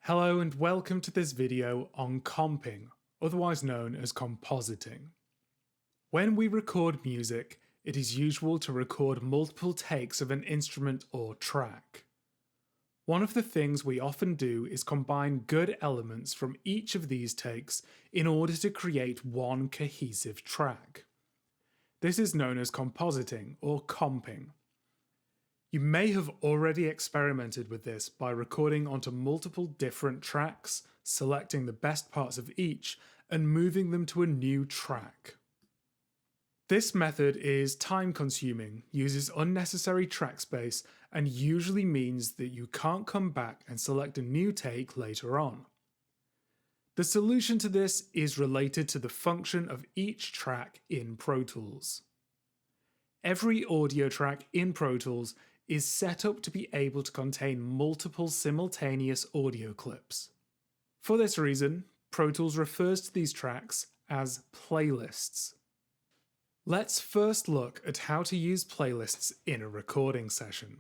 Hello and welcome to this video on comping, otherwise known as compositing. When we record music, it is usual to record multiple takes of an instrument or track. One of the things we often do is combine good elements from each of these takes in order to create one cohesive track. This is known as compositing or comping. You may have already experimented with this by recording onto multiple different tracks, selecting the best parts of each, and moving them to a new track. This method is time-consuming, uses unnecessary track space, and usually means that you can't come back and select a new take later on. The solution to this is related to the function of each track in Pro Tools. Every audio track in Pro Tools is set up to be able to contain multiple simultaneous audio clips. For this reason, Pro Tools refers to these tracks as playlists. Let's first look at how to use playlists in a recording session.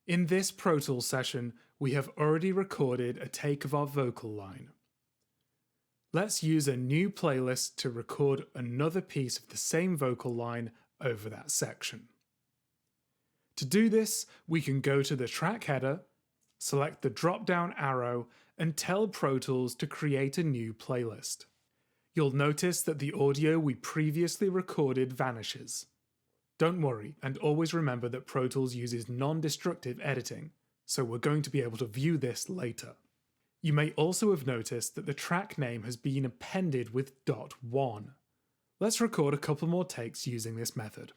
In this Pro Tools session, we have already recorded a take of our vocal line. Let's use a new playlist to record another piece of the same vocal line over that section. To do this, we can go to the track header, select the drop-down arrow, and tell Pro Tools to create a new playlist. You'll notice that the audio we previously recorded vanishes. Don't worry, and always remember that Pro Tools uses non-destructive editing, so we're going to be able to view this later. You may also have noticed that the track name has been appended with .1. Let's record a couple more takes using this method.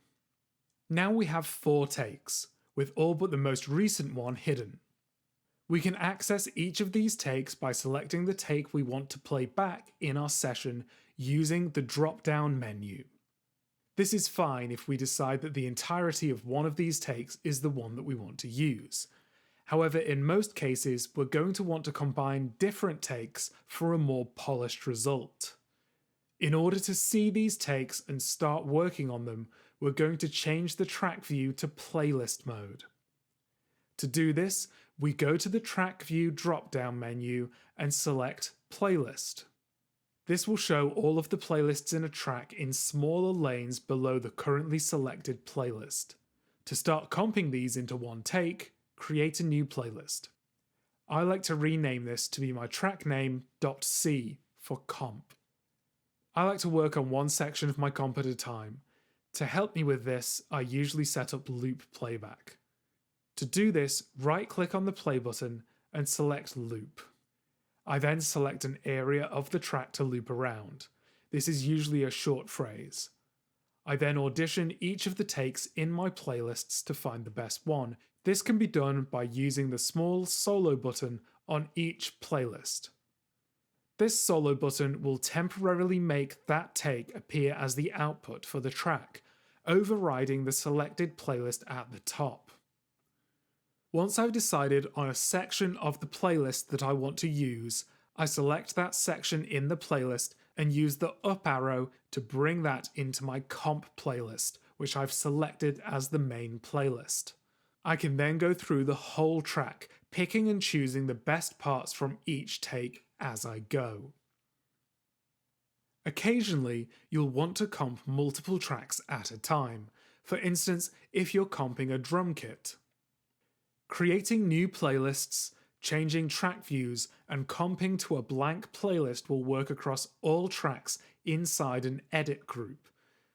Now we have 4 takes, with all but the most recent one hidden. We can access each of these takes by selecting the take we want to play back in our session using the drop-down menu. This is fine if we decide that the entirety of one of these takes is the one that we want to use. However, in most cases, we're going to want to combine different takes for a more polished result. In order to see these takes and start working on them, we're going to change the track view to playlist mode. To do this, we go to the track view drop-down menu and select Playlist. This will show all of the playlists in a track in smaller lanes below the currently selected playlist. To start comping these into one take, create a new playlist. I like to rename this to be my track name .c for comp. I like to work on one section of my comp at a time. To help me with this, I usually set up loop playback. To do this, right-click on the play button and select loop. I then select an area of the track to loop around. This is usually a short phrase. I then audition each of the takes in my playlists to find the best one. This can be done by using the small solo button on each playlist. This solo button will temporarily make that take appear as the output for the track, overriding the selected playlist at the top. Once I've decided on a section of the playlist that I want to use, I select that section in the playlist and use the up arrow to bring that into my comp playlist, which I've selected as the main playlist. I can then go through the whole track, picking and choosing the best parts from each take as I go. Occasionally, you'll want to comp multiple tracks at a time, for instance if you're comping a drum kit. Creating new playlists, changing track views, and comping to a blank playlist will work across all tracks inside an edit group,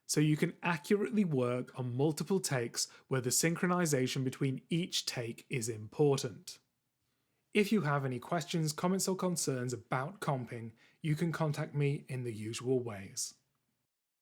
so you can accurately work on multiple takes where the synchronization between each take is important. If you have any questions, comments or concerns about comping, you can contact me in the usual ways.